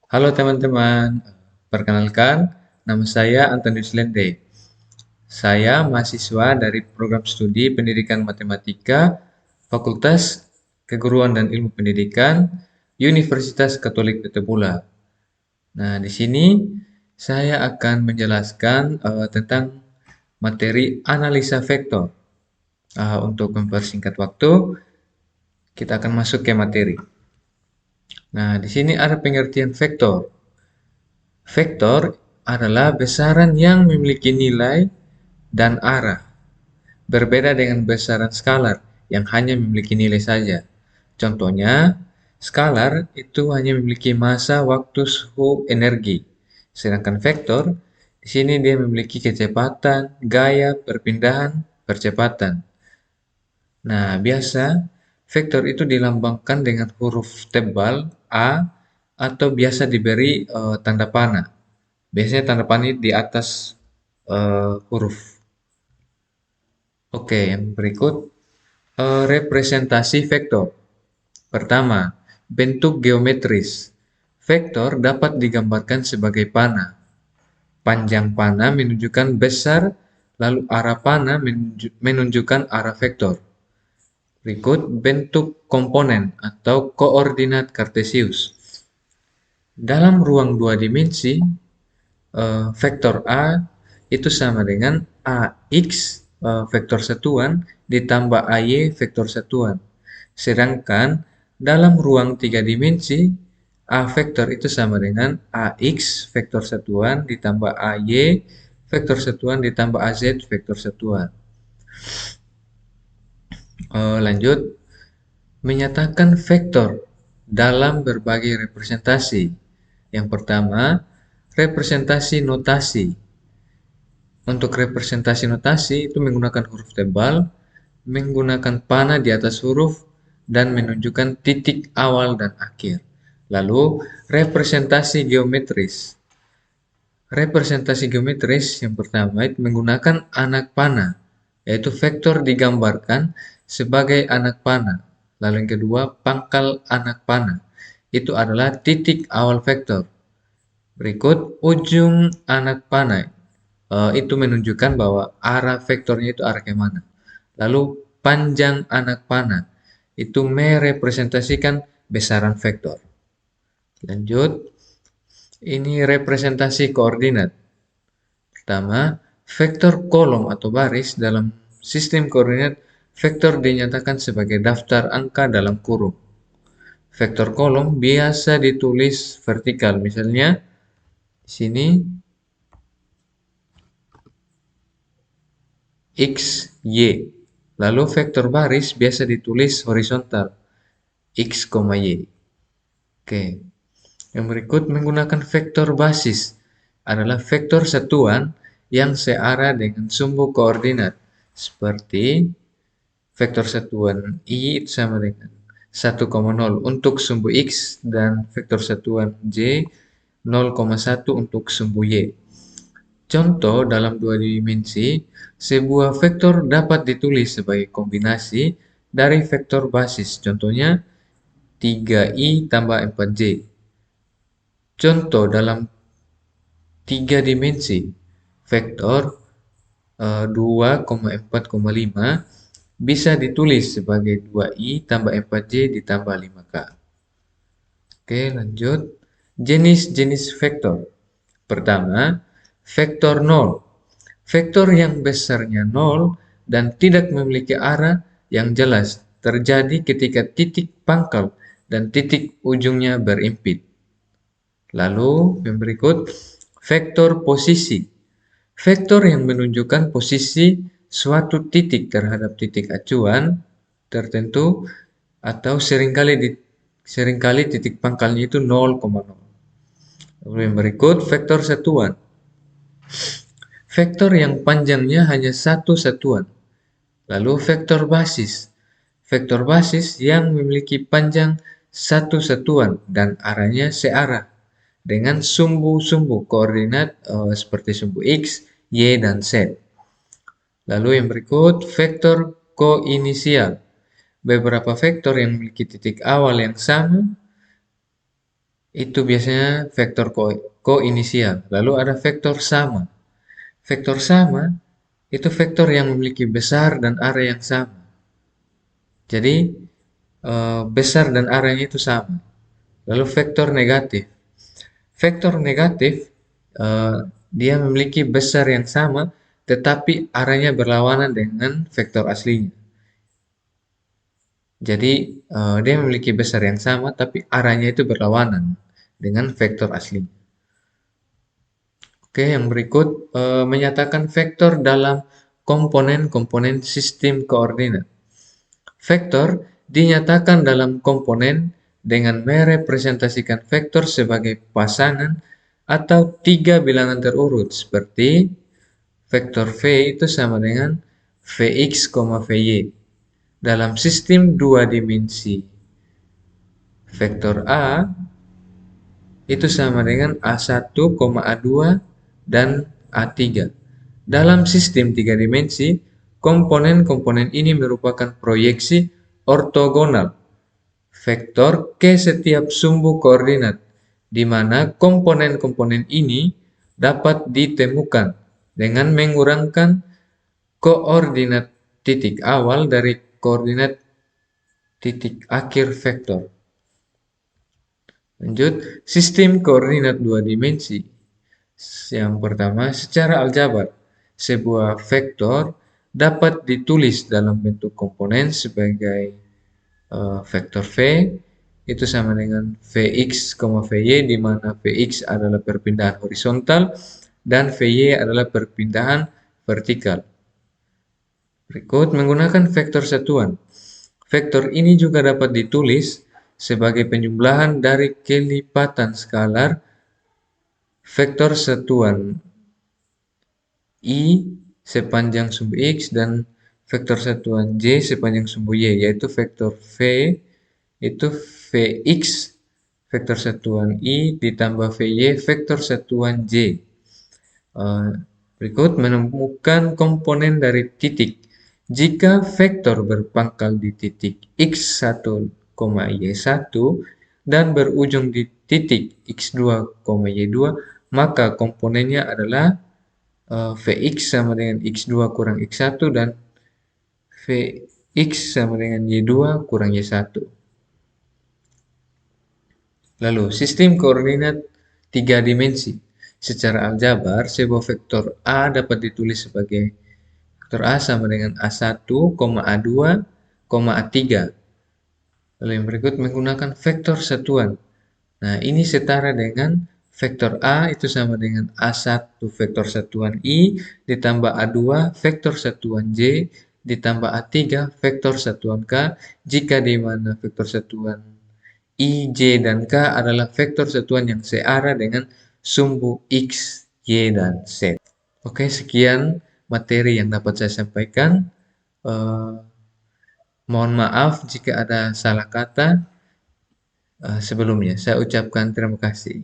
Halo teman-teman, perkenalkan nama saya Antonius Lende. Saya mahasiswa dari program studi Pendidikan Matematika, Fakultas Keguruan dan Ilmu Pendidikan, Universitas Katolik Petabula. Nah, di sini saya akan menjelaskan tentang materi analisa vektor. Untuk mempersingkat waktu, kita akan masuk ke materi. Nah, di sini ada pengertian vektor. Vektor adalah besaran yang memiliki nilai dan arah, berbeda dengan besaran skalar yang hanya memiliki nilai saja. Contohnya, skalar itu hanya memiliki massa, waktu, suhu, energi. Sedangkan vektor, di sini dia memiliki kecepatan, gaya, perpindahan, percepatan. Nah, biasa vektor itu dilambangkan dengan huruf tebal A atau biasa diberi tanda panah. Biasanya tanda panah di atas huruf. Oke, yang berikut representasi vektor. Pertama, bentuk geometris. Vektor dapat digambarkan sebagai panah. Panjang panah menunjukkan besar, lalu arah panah menunjukkan arah vektor. Berikut bentuk komponen atau koordinat kartesius. Dalam ruang dua dimensi, vektor A itu sama dengan AX vektor satuan ditambah AY vektor satuan. Sedangkan dalam ruang tiga dimensi, A vektor itu sama dengan AX vektor satuan ditambah AY vektor satuan ditambah AZ vektor satuan. Lanjut, menyatakan vektor dalam berbagai representasi. Yang pertama, representasi notasi. Untuk representasi notasi itu menggunakan huruf tebal, menggunakan panah di atas huruf, dan menunjukkan titik awal dan akhir. Lalu, representasi geometris. Representasi geometris yang pertama itu menggunakan anak panah, yaitu vektor digambarkan sebagai anak panah. Lalu yang kedua, pangkal anak panah. Itu adalah titik awal vektor. Berikut ujung anak panah. Itu menunjukkan bahwa arah vektornya itu arah kemana. Lalu panjang anak panah itu merepresentasikan besaran vektor. Lanjut, ini representasi koordinat. Pertama, vektor kolom atau baris dalam sistem koordinat, vektor dinyatakan sebagai daftar angka dalam kurung. Vektor kolom biasa ditulis vertikal, misalnya di sini X, Y. Lalu vektor baris biasa ditulis horizontal, X, Y. Oke. Yang berikut menggunakan vektor basis adalah vektor satuan yang searah dengan sumbu koordinat. Seperti vektor satuan I sama dengan 1,0 untuk sumbu X dan vektor satuan J 0,1 untuk sumbu Y. Contoh dalam dua dimensi, sebuah vektor dapat ditulis sebagai kombinasi dari vektor basis. Contohnya 3i tambah 4j. Contoh dalam tiga dimensi, vektor 2,4,5 bisa ditulis sebagai 2i tambah 4j ditambah 5k. Oke, lanjut. Jenis-jenis vektor. Pertama, vektor 0. Vektor yang besarnya 0 dan tidak memiliki arah yang jelas terjadi ketika titik pangkal dan titik ujungnya berimpit. Lalu yang berikut, vektor posisi. Vektor yang menunjukkan posisi suatu titik terhadap titik acuan tertentu atau seringkali titik pangkalnya itu 0,0. Lalu yang berikut, vektor satuan. Vektor yang panjangnya hanya satu satuan. Lalu vektor basis. Vektor basis yang memiliki panjang satu satuan dan arahnya searah dengan sumbu-sumbu koordinat seperti sumbu X, Y, dan Z. Lalu yang berikut, vektor koinisial. Beberapa vektor yang memiliki titik awal yang sama itu biasanya vektor koinisial. Lalu ada vektor sama. Vektor sama itu vektor yang memiliki besar dan area yang sama. Jadi besar dan areanya itu sama. Lalu vektor negatif. Vektor negatif dia memiliki besar yang sama, tetapi arahnya berlawanan dengan vektor aslinya. Jadi dia memiliki besar yang sama, tapi arahnya itu berlawanan dengan vektor aslinya. Oke, yang berikut menyatakan vektor dalam komponen-komponen sistem koordinat. Vektor dinyatakan dalam komponen dengan merepresentasikan vektor sebagai pasangan atau tiga bilangan terurut, seperti vektor V itu sama dengan Vx, Vy dalam sistem dua dimensi. Vektor A itu sama dengan A1, A2, dan A3. Dalam sistem tiga dimensi, komponen-komponen ini merupakan proyeksi ortogonal vektor ke setiap sumbu koordinat, di mana komponen-komponen ini dapat ditemukan dengan mengurangkan koordinat titik awal dari koordinat titik akhir vektor. Lanjut, sistem koordinat dua dimensi. Yang pertama, secara aljabar, sebuah vektor dapat ditulis dalam bentuk komponen sebagai vektor V itu sama dengan Vx, Vy, di mana Vx adalah perpindahan horizontal dan Vy adalah perpindahan vertikal. Berikut menggunakan vektor satuan. Vektor ini juga dapat ditulis sebagai penjumlahan dari kelipatan skalar vektor satuan I sepanjang sumbu X dan vektor satuan J sepanjang sumbu Y, yaitu vektor V itu Vx vektor satuan I ditambah Vy vektor satuan J. Berikut menemukan komponen dari titik. Jika vektor berpangkal di titik x1, y1 dan berujung di titik x2, y2, maka komponennya adalah Vx sama dengan x2 kurang x1 dan Vx sama dengan y2 kurang y1. Lalu, sistem koordinat tiga dimensi. Secara aljabar, sebuah vektor A dapat ditulis sebagai vektor A sama dengan A1, A2, A3. Lalu yang berikut menggunakan vektor satuan. Nah, ini setara dengan vektor A itu sama dengan A1 vektor satuan I ditambah A2 vektor satuan J ditambah A3 vektor satuan K, jika di mana vektor satuan I, J, dan K adalah vektor satuan yang searah dengan sumbu X, Y, dan Z. Oke, sekian materi yang dapat saya sampaikan. Mohon maaf jika ada salah kata sebelumnya. Saya ucapkan terima kasih.